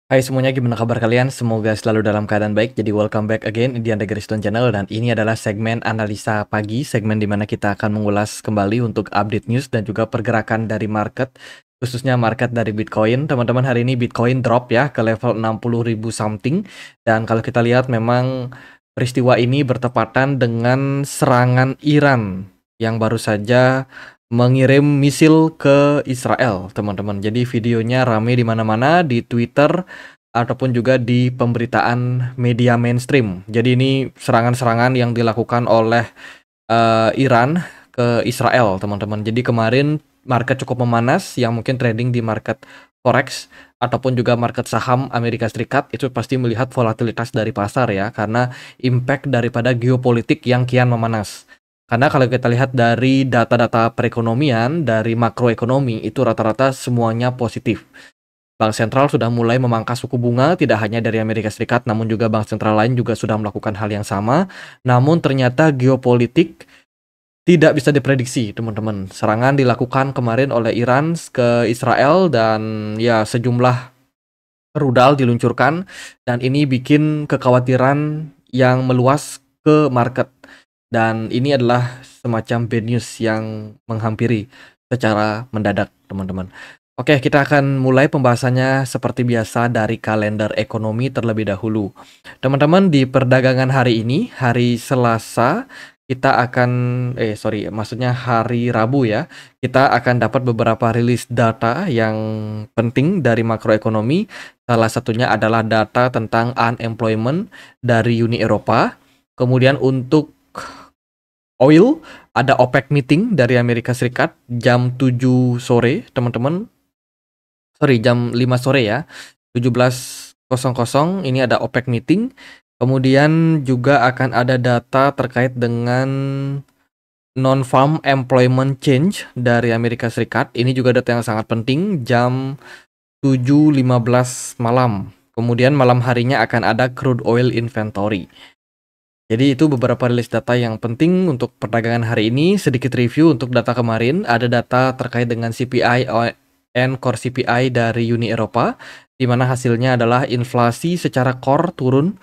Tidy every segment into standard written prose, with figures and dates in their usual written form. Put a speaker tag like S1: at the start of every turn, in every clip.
S1: Hai semuanya, gimana kabar kalian? Semoga selalu dalam keadaan baik. Jadi welcome back again di Anda Gariston Channel, dan ini adalah segmen analisa pagi, segmen dimana kita akan mengulas kembali untuk update news dan juga pergerakan dari market, khususnya market dari Bitcoin. Teman-teman, hari ini Bitcoin drop ya ke level 60.000 something, dan kalau kita lihat memang peristiwa ini bertepatan dengan serangan Iran yang baru saja mengirim misil ke Israel, teman-teman. Jadi videonya rame di mana-mana, di Twitter ataupun juga di pemberitaan media mainstream. Jadi ini serangan-serangan yang dilakukan oleh Iran ke Israel, teman-teman. Jadi kemarin market cukup memanas, yang mungkin trading di market forex ataupun juga market saham Amerika Serikat itu pasti melihat volatilitas dari pasar ya, karena impact daripada geopolitik yang kian memanas. Karena kalau kita lihat dari data-data perekonomian, dari makroekonomi, itu rata-rata semuanya positif. Bank sentral sudah mulai memangkas suku bunga, tidak hanya dari Amerika Serikat, namun juga bank sentral lain juga sudah melakukan hal yang sama. Namun ternyata geopolitik tidak bisa diprediksi, teman-teman. Serangan dilakukan kemarin oleh Iran ke Israel, dan ya sejumlah rudal diluncurkan, dan ini bikin kekhawatiran yang meluas ke market. Dan ini adalah semacam bad news yang menghampiri secara mendadak, teman-teman. Oke, kita akan mulai pembahasannya seperti biasa dari kalender ekonomi terlebih dahulu. Teman-teman, di perdagangan hari ini, hari Selasa, kita akan, maksudnya hari Rabu ya, kita akan dapat beberapa rilis data yang penting dari makroekonomi. Salah satunya adalah data tentang unemployment dari Uni Eropa. Kemudian untuk oil, ada OPEC meeting dari Amerika Serikat jam 7 sore, teman-teman. Sorry, jam 5 sore ya. 17.00 ini ada OPEC meeting. Kemudian juga akan ada data terkait dengan non-farm employment change dari Amerika Serikat. Ini juga data yang sangat penting jam 7.15 malam. Kemudian malam harinya akan ada crude oil inventory. Jadi itu beberapa rilis data yang penting untuk perdagangan hari ini. Sedikit review untuk data kemarin. Ada data terkait dengan CPI and core CPI dari Uni Eropa, di mana hasilnya adalah inflasi secara core turun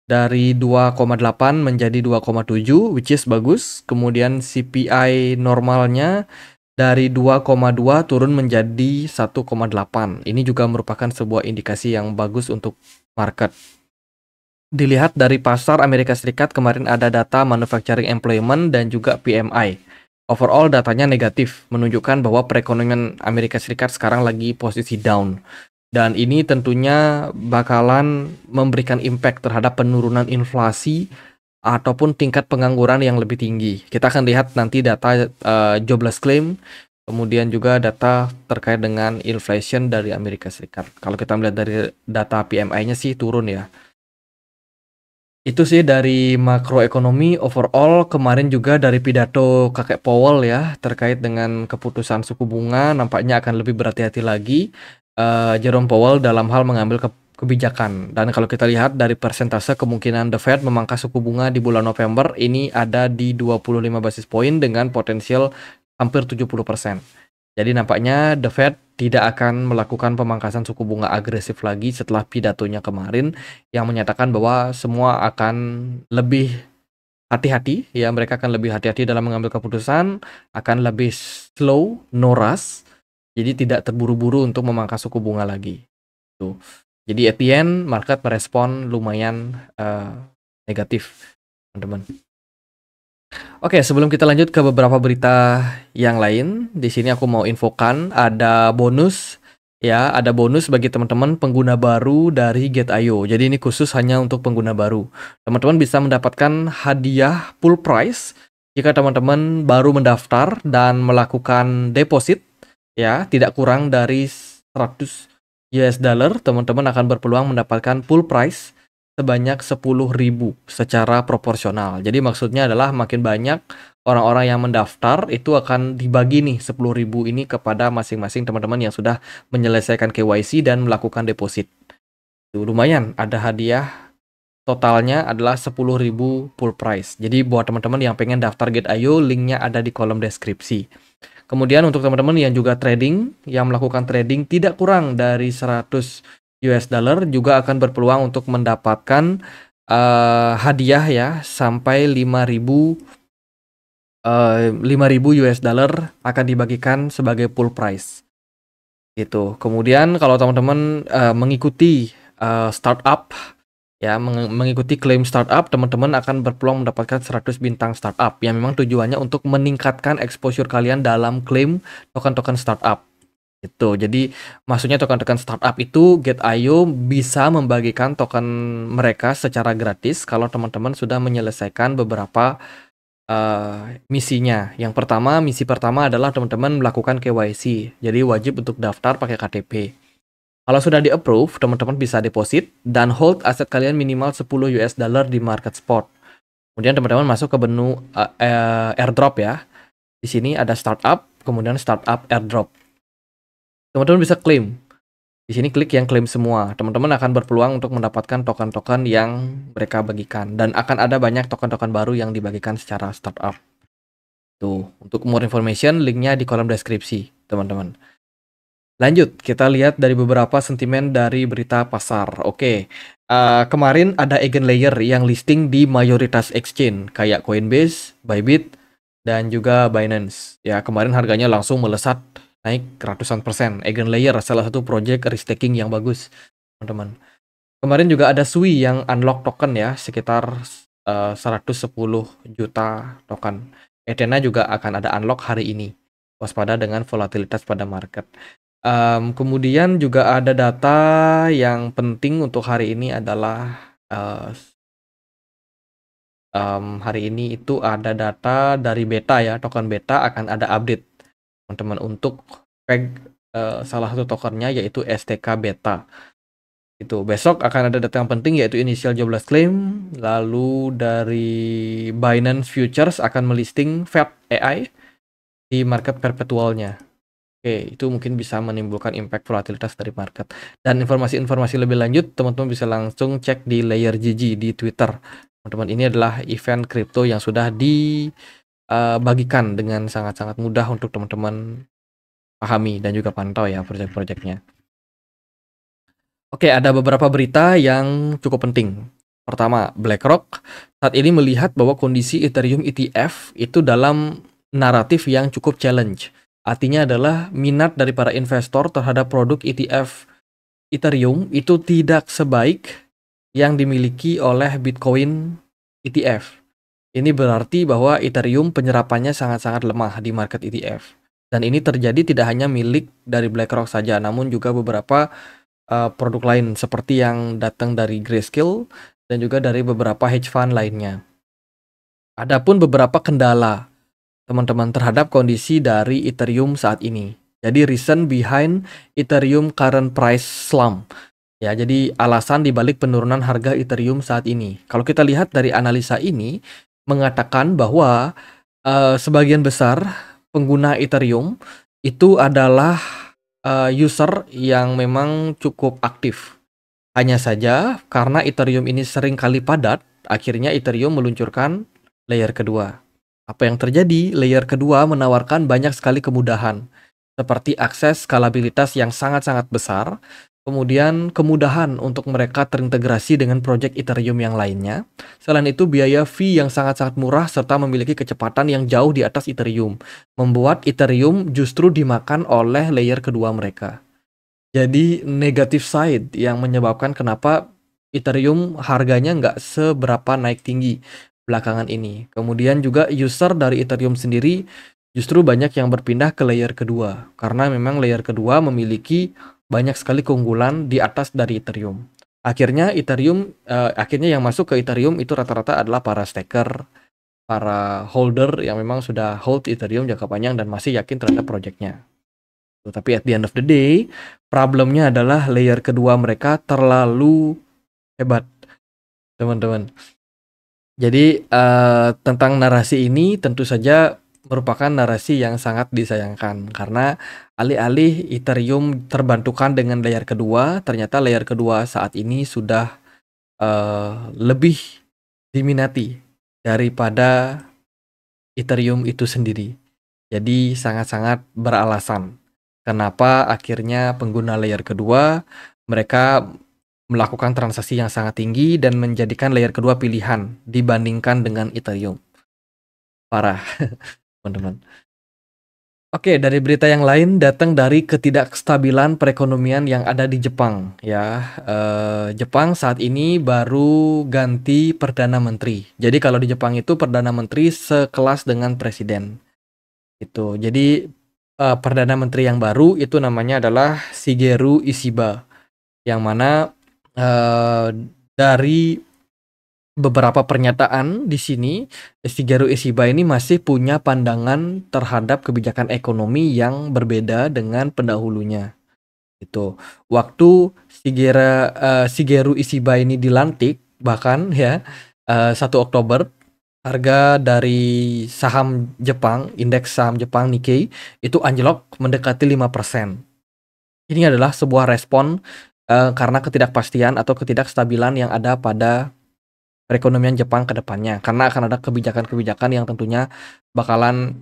S1: dari 2,8 menjadi 2,7, which is bagus. Kemudian CPI normalnya dari 2,2 turun menjadi 1,8. Ini juga merupakan sebuah indikasi yang bagus untuk market. Dilihat dari pasar Amerika Serikat, kemarin ada data manufacturing employment dan juga PMI. Overall datanya negatif, menunjukkan bahwa perekonomian Amerika Serikat sekarang lagi posisi down. Dan ini tentunya bakalan memberikan impact terhadap penurunan inflasi ataupun tingkat pengangguran yang lebih tinggi. Kita akan lihat nanti data jobless claim, kemudian juga data terkait dengan inflation dari Amerika Serikat. Kalau kita melihat dari data PMI-nya sih turun ya. Itu sih dari makroekonomi overall. Kemarin juga dari pidato kakek Powell ya, terkait dengan keputusan suku bunga, nampaknya akan lebih berhati-hati lagi Jerome Powell dalam hal mengambil kebijakan. Dan kalau kita lihat dari persentase kemungkinan The Fed memangkas suku bunga di bulan November, ini ada di 25 basis point dengan potensial hampir 70%. Jadi nampaknya The Fed tidak akan melakukan pemangkasan suku bunga agresif lagi setelah pidatonya kemarin yang menyatakan bahwa semua akan lebih hati-hati ya, mereka akan lebih hati-hati dalam mengambil keputusan, akan lebih slow, no rush. Jadi tidak terburu-buru untuk memangkas suku bunga lagi. Tuh. Jadi at the end market merespon lumayan negatif, teman-teman. Oke, sebelum kita lanjut ke beberapa berita yang lain, di sini aku mau infokan ada bonus ya, ada bonus bagi teman-teman pengguna baru dari Get.io. Jadi ini khusus hanya untuk pengguna baru. Teman-teman bisa mendapatkan hadiah full price jika teman-teman baru mendaftar dan melakukan deposit ya, tidak kurang dari 100 US dollar, teman-teman akan berpeluang mendapatkan full price sebanyak 10.000 secara proporsional. Jadi maksudnya adalah makin banyak orang-orang yang mendaftar, itu akan dibagi nih 10.000 ini kepada masing-masing teman-teman yang sudah menyelesaikan KYC dan melakukan deposit. Itu lumayan, ada hadiah totalnya adalah 10.000 full price. Jadi buat teman-teman yang pengen daftar Get.io, linknya ada di kolom deskripsi. Kemudian untuk teman-teman yang juga trading, yang melakukan trading tidak kurang dari 100 US dollar juga akan berpeluang untuk mendapatkan hadiah ya sampai 5.000 US dollar akan dibagikan sebagai pool prize gitu. Kemudian kalau teman-teman mengikuti startup ya, mengikuti klaim startup, teman-teman akan berpeluang mendapatkan 100 bintang startup yang memang tujuannya untuk meningkatkan exposure kalian dalam klaim token-token startup. Gitu. Jadi maksudnya token-token startup itu Get.io bisa membagikan token mereka secara gratis kalau teman-teman sudah menyelesaikan beberapa misinya. Misi pertama adalah teman-teman melakukan KYC. Jadi wajib untuk daftar pakai KTP. Kalau sudah di-approve, teman-teman bisa deposit dan hold aset kalian minimal 10 US dollar di market spot. Kemudian teman-teman masuk ke menu airdrop ya. Di sini ada startup, kemudian startup airdrop. Teman-teman bisa claim. Di sini klik yang claim semua. Teman-teman akan berpeluang untuk mendapatkan token-token yang mereka bagikan. Dan akan ada banyak token-token baru yang dibagikan secara startup. Tuh, untuk more information, linknya di kolom deskripsi, teman-teman. Lanjut, kita lihat dari beberapa sentimen dari berita pasar. Oke, kemarin ada Eigenlayer yang listing di mayoritas exchange, kayak Coinbase, Bybit, dan juga Binance. Ya, kemarin harganya langsung melesat naik ratusan persen. Eigenlayer salah satu project risk-taking yang bagus, teman-teman. Kemarin juga ada Sui yang unlock token ya, sekitar 110 juta token. Ethena juga akan ada unlock hari ini. Waspada dengan volatilitas pada market. Kemudian juga ada data yang penting untuk hari ini adalah hari ini itu ada data dari Beta ya, token Beta akan ada update teman-teman untuk peg salah satu tokennya yaitu STK Beta. Itu besok akan ada data yang penting yaitu initial jobless claim, lalu dari Binance Futures akan melisting Fed AI di market perpetualnya. Oke, itu mungkin bisa menimbulkan impact volatilitas dari market. Dan informasi-informasi lebih lanjut, teman-teman bisa langsung cek di Layer GG di Twitter. Teman-teman, ini adalah event kripto yang sudah dibagikan dengan sangat-sangat mudah untuk teman-teman pahami dan juga pantau ya proyek-proyeknya. Oke, ada beberapa berita yang cukup penting. Pertama, BlackRock saat ini melihat bahwa kondisi Ethereum ETF itu dalam naratif yang cukup challenge. Artinya adalah minat dari para investor terhadap produk ETF Ethereum itu tidak sebaik yang dimiliki oleh Bitcoin ETF. Ini berarti bahwa Ethereum penyerapannya sangat-sangat lemah di market ETF. Dan ini terjadi tidak hanya milik dari BlackRock saja, namun juga beberapa produk lain seperti yang datang dari Grayscale dan juga dari beberapa hedge fund lainnya. Adapun beberapa kendala teman-teman terhadap kondisi dari Ethereum saat ini. Jadi reason behind Ethereum current price slump. Ya, jadi alasan dibalik penurunan harga Ethereum saat ini. Kalau kita lihat dari analisa ini mengatakan bahwa sebagian besar pengguna Ethereum itu adalah user yang memang cukup aktif. Hanya saja karena Ethereum ini sering kali padat, akhirnya Ethereum meluncurkan layer kedua. Apa yang terjadi? Layer kedua menawarkan banyak sekali kemudahan, seperti akses skalabilitas yang sangat-sangat besar, kemudian kemudahan untuk mereka terintegrasi dengan project Ethereum yang lainnya. Selain itu, biaya fee yang sangat-sangat murah serta memiliki kecepatan yang jauh di atas Ethereum, membuat Ethereum justru dimakan oleh layer kedua mereka. Jadi negative side yang menyebabkan kenapa Ethereum harganya nggak seberapa naik tinggi belakangan ini. Kemudian juga user dari Ethereum sendiri justru banyak yang berpindah ke layer kedua. Karena memang layer kedua memiliki banyak sekali keunggulan di atas dari Ethereum. Akhirnya yang masuk ke Ethereum itu rata-rata adalah para staker, para holder yang memang sudah hold Ethereum jangka panjang dan masih yakin terhadap projectnya. Tapi at the end of the day, problemnya adalah layer kedua mereka terlalu hebat, teman-teman. Jadi tentang narasi ini tentu saja merupakan narasi yang sangat disayangkan karena alih-alih Ethereum terbantukan dengan layer kedua, ternyata layer kedua saat ini sudah lebih diminati daripada Ethereum itu sendiri. Jadi sangat-sangat beralasan kenapa akhirnya pengguna layer kedua Mereka melakukan transaksi yang sangat tinggi dan menjadikan layer kedua pilihan dibandingkan dengan Ethereum. Parah, teman-teman. Oke, dari berita yang lain datang dari ketidakstabilan perekonomian yang ada di Jepang ya. Jepang saat ini baru ganti perdana menteri. Jadi kalau di Jepang itu perdana menteri sekelas dengan presiden. Itu. Jadi perdana menteri yang baru itu namanya adalah Shigeru Ishiba. Yang mana dari beberapa pernyataan di sini, Shigeru Ishiba ini masih punya pandangan terhadap kebijakan ekonomi yang berbeda dengan pendahulunya. Itu waktu Shigeru Ishiba ini dilantik, bahkan ya 1 Oktober harga dari saham Jepang, indeks saham Jepang Nikkei itu anjlok mendekati 5%. Ini adalah sebuah respon karena ketidakpastian atau ketidakstabilan yang ada pada perekonomian Jepang ke depannya, karena akan ada kebijakan-kebijakan yang tentunya bakalan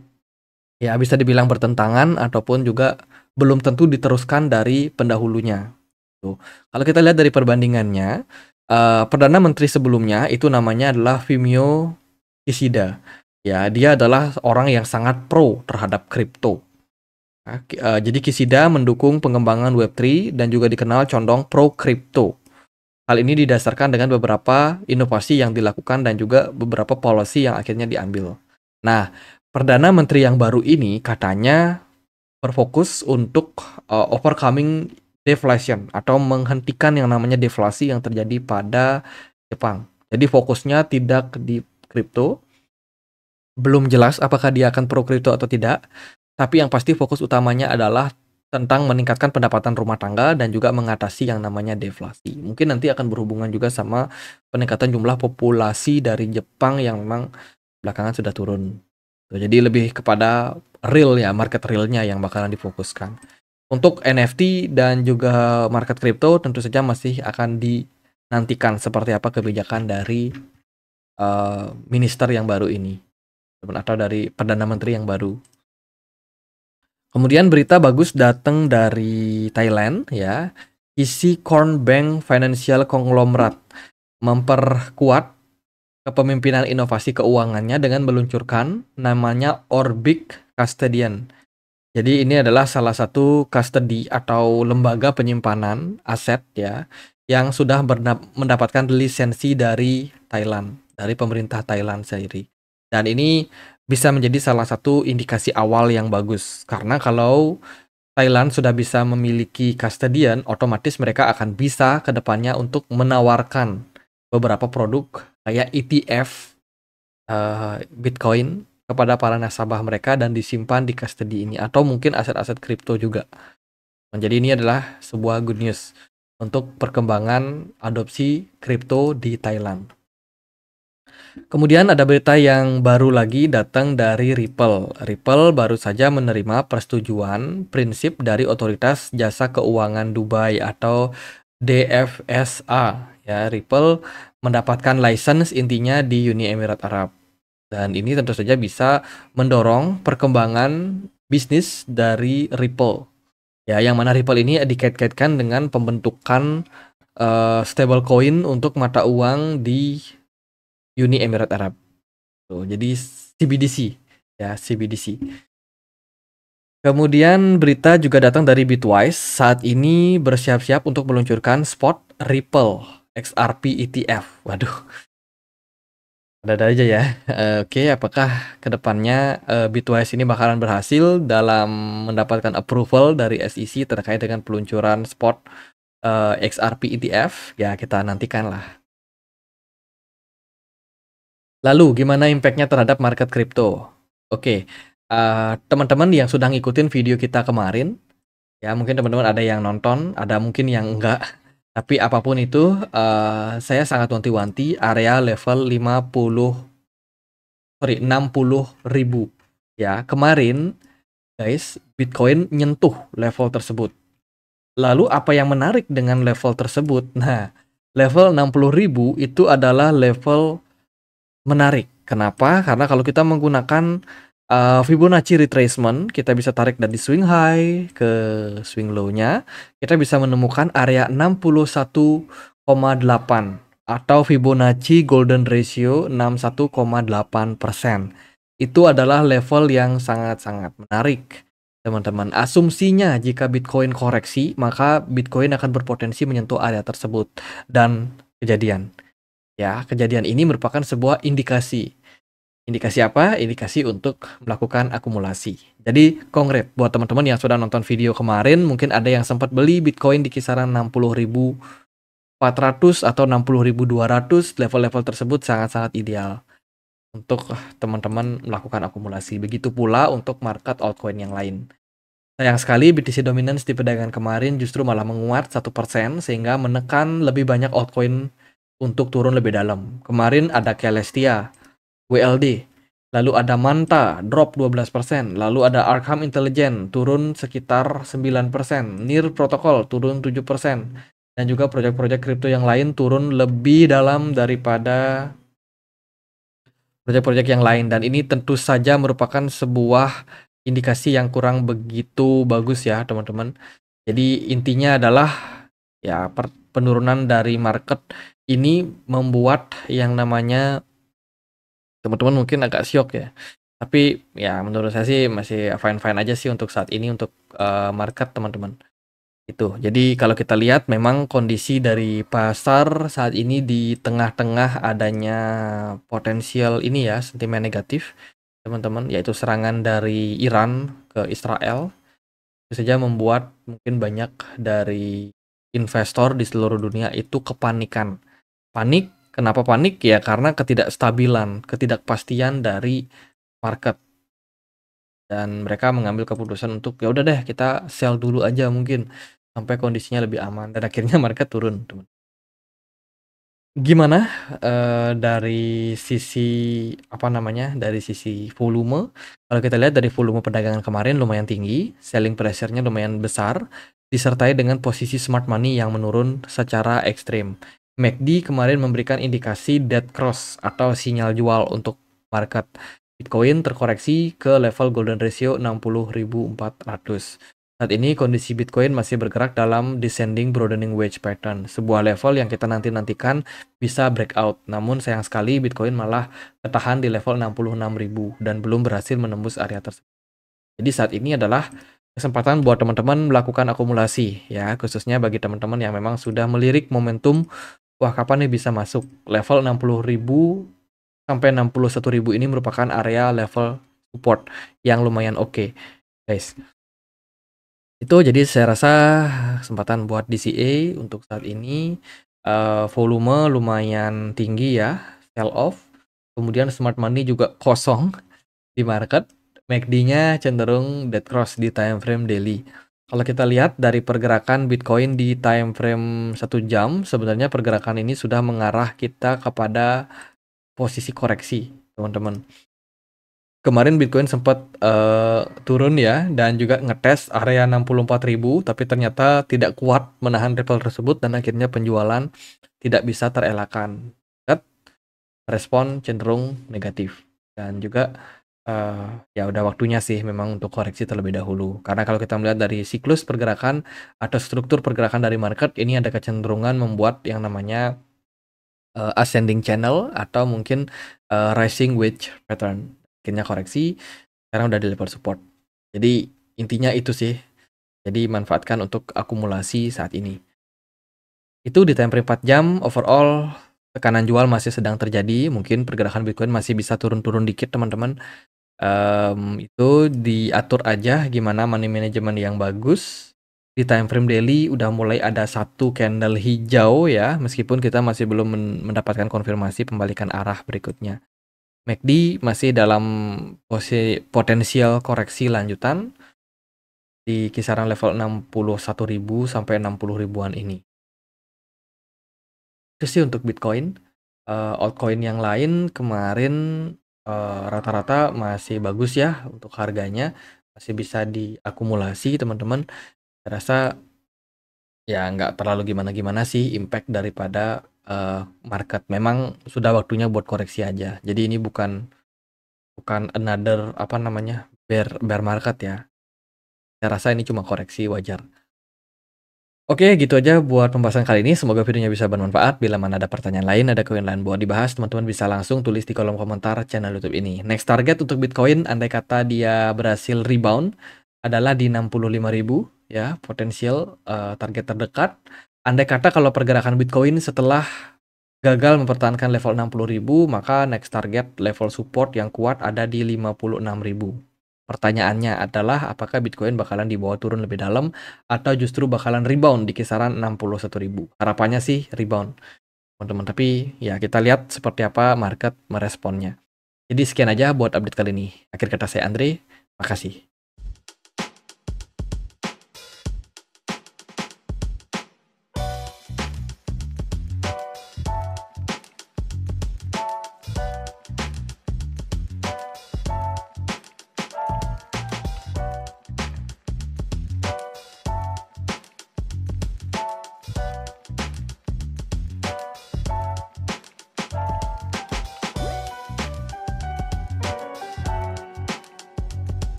S1: ya bisa dibilang bertentangan ataupun juga belum tentu diteruskan dari pendahulunya. Tuh. Kalau kita lihat dari perbandingannya, perdana menteri sebelumnya itu namanya adalah Fumio Kishida. Ya, dia adalah orang yang sangat pro terhadap kripto. Jadi Kishida mendukung pengembangan Web3 dan juga dikenal condong pro kripto. Hal ini didasarkan dengan beberapa inovasi yang dilakukan dan juga beberapa policy yang akhirnya diambil. Nah, Perdana Menteri yang baru ini katanya berfokus untuk overcoming deflation atau menghentikan yang namanya deflasi yang terjadi pada Jepang. Jadi fokusnya tidak di kripto. Belum jelas apakah dia akan pro kripto atau tidak, tapi yang pasti fokus utamanya adalah tentang meningkatkan pendapatan rumah tangga dan juga mengatasi yang namanya deflasi. Mungkin nanti akan berhubungan juga sama peningkatan jumlah populasi dari Jepang yang memang belakangan sudah turun. Jadi lebih kepada real ya, market realnya yang bakalan difokuskan. Untuk NFT dan juga market kripto tentu saja masih akan dinantikan seperti apa kebijakan dari minister yang baru ini atau dari Perdana Menteri yang baru. Kemudian berita bagus datang dari Thailand ya. Isi Corn Bank Financial Conglomerate memperkuat kepemimpinan inovasi keuangannya dengan meluncurkan namanya Orbic Custodian. Jadi ini adalah salah satu custody atau lembaga penyimpanan aset ya yang sudah mendapatkan lisensi dari Thailand, dari pemerintah Thailand sendiri. Dan ini bisa menjadi salah satu indikasi awal yang bagus. Karena kalau Thailand sudah bisa memiliki custodian, otomatis mereka akan bisa ke depannya untuk menawarkan beberapa produk kayak ETF Bitcoin kepada para nasabah mereka dan disimpan di custody ini. Atau mungkin aset-aset kripto juga. Jadi ini adalah sebuah good news untuk perkembangan adopsi kripto di Thailand. Kemudian ada berita yang baru lagi datang dari Ripple. Ripple baru saja menerima persetujuan prinsip dari Otoritas Jasa Keuangan Dubai atau DFSA. Ya, Ripple mendapatkan license intinya di Uni Emirat Arab. Dan ini tentu saja bisa mendorong perkembangan bisnis dari Ripple. Ya, yang mana Ripple ini dikait-kaitkan dengan pembentukan stablecoin untuk mata uang di Uni Emirat Arab. Tuh, jadi CBDC ya, CBDC. Kemudian berita juga datang dari Bitwise, saat ini bersiap-siap untuk meluncurkan spot Ripple XRP ETF. Waduh. Ada aja ya. Oke, apakah kedepannya Bitwise ini bakalan berhasil dalam mendapatkan approval dari SEC terkait dengan peluncuran spot XRP ETF? Ya, kita nantikan lah. Lalu gimana impact-nya terhadap market kripto? Oke, teman-teman yang sudah ngikutin video kita kemarin, ya mungkin teman-teman ada yang nonton, ada mungkin yang enggak. Tapi apapun itu, saya sangat wanti-wanti area level 60.000. Ya, kemarin guys, Bitcoin nyentuh level tersebut. Lalu apa yang menarik dengan level tersebut? Nah, level 60.000 itu adalah level menarik. Kenapa? Karena kalau kita menggunakan Fibonacci retracement kita bisa tarik dari swing high ke swing low-nya, kita bisa menemukan area 61,8 atau Fibonacci golden ratio 61,8%. Itu adalah level yang sangat-sangat menarik, teman-teman. Asumsinya jika Bitcoin koreksi, maka Bitcoin akan berpotensi menyentuh area tersebut dan kejadian. Ya, kejadian ini merupakan sebuah indikasi. Indikasi apa? Indikasi untuk melakukan akumulasi. Jadi, konkret buat teman-teman yang sudah nonton video kemarin, mungkin ada yang sempat beli Bitcoin di kisaran 60.400 atau 60.200, level-level tersebut sangat-sangat ideal untuk teman-teman melakukan akumulasi. Begitu pula untuk market altcoin yang lain. Sayang sekali BTC Dominance di perdagangan kemarin justru malah menguat 1% sehingga menekan lebih banyak altcoin untuk turun lebih dalam. Kemarin ada Celestia, WLD, lalu ada Manta drop 12%, lalu ada Arkham Intelligence turun sekitar 9%, NIR Protocol turun 7%, dan juga proyek-proyek kripto yang lain turun lebih dalam daripada proyek-proyek yang lain, dan ini tentu saja merupakan sebuah indikasi yang kurang begitu bagus ya teman-teman. Jadi intinya adalah ya penurunan dari market ini membuat yang namanya teman-teman mungkin agak syok ya. Tapi ya menurut saya sih masih fine-fine aja sih untuk saat ini untuk market teman-teman. Itu. Jadi kalau kita lihat memang kondisi dari pasar saat ini di tengah-tengah adanya potensial ini ya, sentimen negatif teman-teman, yaitu serangan dari Iran ke Israel. Itu saja membuat mungkin banyak dari investor di seluruh dunia itu kepanikan. Panik, kenapa panik? Ya karena ketidakstabilan, ketidakpastian dari market, dan mereka mengambil keputusan untuk ya udah deh kita sell dulu aja mungkin sampai kondisinya lebih aman, dan akhirnya market turun, teman. Gimana dari sisi apa namanya, dari sisi volume? Kalau kita lihat dari volume perdagangan kemarin lumayan tinggi, selling pressure-nya lumayan besar, disertai dengan posisi smart money yang menurun secara ekstrim. MACD kemarin memberikan indikasi dead cross atau sinyal jual untuk market. Bitcoin terkoreksi ke level golden ratio 60.400. Saat ini kondisi Bitcoin masih bergerak dalam descending broadening wedge pattern, sebuah level yang kita nantikan bisa breakout. Namun sayang sekali Bitcoin malah tertahan di level 66.000 dan belum berhasil menembus area tersebut. Jadi saat ini adalah kesempatan buat teman-teman melakukan akumulasi ya, khususnya bagi teman-teman yang memang sudah melirik momentum, wah kapan nih bisa masuk level 60.000 sampai 61.000, ini merupakan area level support yang lumayan oke, guys. Itu jadi saya rasa kesempatan buat DCA untuk saat ini, volume lumayan tinggi ya, sell off, kemudian smart money juga kosong di market, MACD-nya cenderung dead cross di time frame daily. Kalau kita lihat dari pergerakan Bitcoin di time frame 1 jam, sebenarnya pergerakan ini sudah mengarah kita kepada posisi koreksi, teman-teman. Kemarin Bitcoin sempat turun ya, dan juga ngetes area 64.000, tapi ternyata tidak kuat menahan level tersebut dan akhirnya penjualan tidak bisa terelakkan. Respon cenderung negatif, dan juga ya udah waktunya sih memang untuk koreksi terlebih dahulu. Karena kalau kita melihat dari siklus pergerakan atau struktur pergerakan dari market, ini ada kecenderungan membuat yang namanya ascending channel atau mungkin rising wedge pattern. Akhirnya koreksi, sekarang udah di level support. Jadi intinya itu sih. Jadi manfaatkan untuk akumulasi saat ini. Itu di time frame 4 jam overall tekanan jual masih sedang terjadi. Mungkin pergerakan Bitcoin masih bisa turun-turun dikit teman-teman. Itu diatur aja gimana money management yang bagus. Di time frame daily udah mulai ada satu candle hijau ya, meskipun kita masih belum mendapatkan konfirmasi pembalikan arah berikutnya. MACD masih dalam posisi potensial koreksi lanjutan di kisaran level 61.000 sampai 60.000-an ini. Itu sih untuk Bitcoin. Altcoin yang lain kemarin rata-rata masih bagus ya untuk harganya, masih bisa diakumulasi teman-teman. Saya rasa ya nggak terlalu gimana-gimana sih impact daripada market. Memang sudah waktunya buat koreksi aja. Jadi ini bukan bukan another apa namanya bear market ya. Saya rasa ini cuma koreksi wajar. Oke, gitu aja buat pembahasan kali ini. Semoga videonya bisa bermanfaat. Bila mana ada pertanyaan lain, ada koin lain buat dibahas, teman-teman bisa langsung tulis di kolom komentar channel YouTube ini. Next target untuk Bitcoin, andai kata dia berhasil rebound, adalah di 65.000 ya, potensial target terdekat. Andai kata kalau pergerakan Bitcoin setelah gagal mempertahankan level 60.000, maka next target level support yang kuat ada di 56.000. Pertanyaannya adalah apakah Bitcoin bakalan dibawa turun lebih dalam atau justru bakalan rebound di kisaran 61.000. Harapannya sih rebound, teman-teman. Tapi ya kita lihat seperti apa market meresponnya. Jadi sekian aja buat update kali ini. Akhir kata saya Andre, makasih.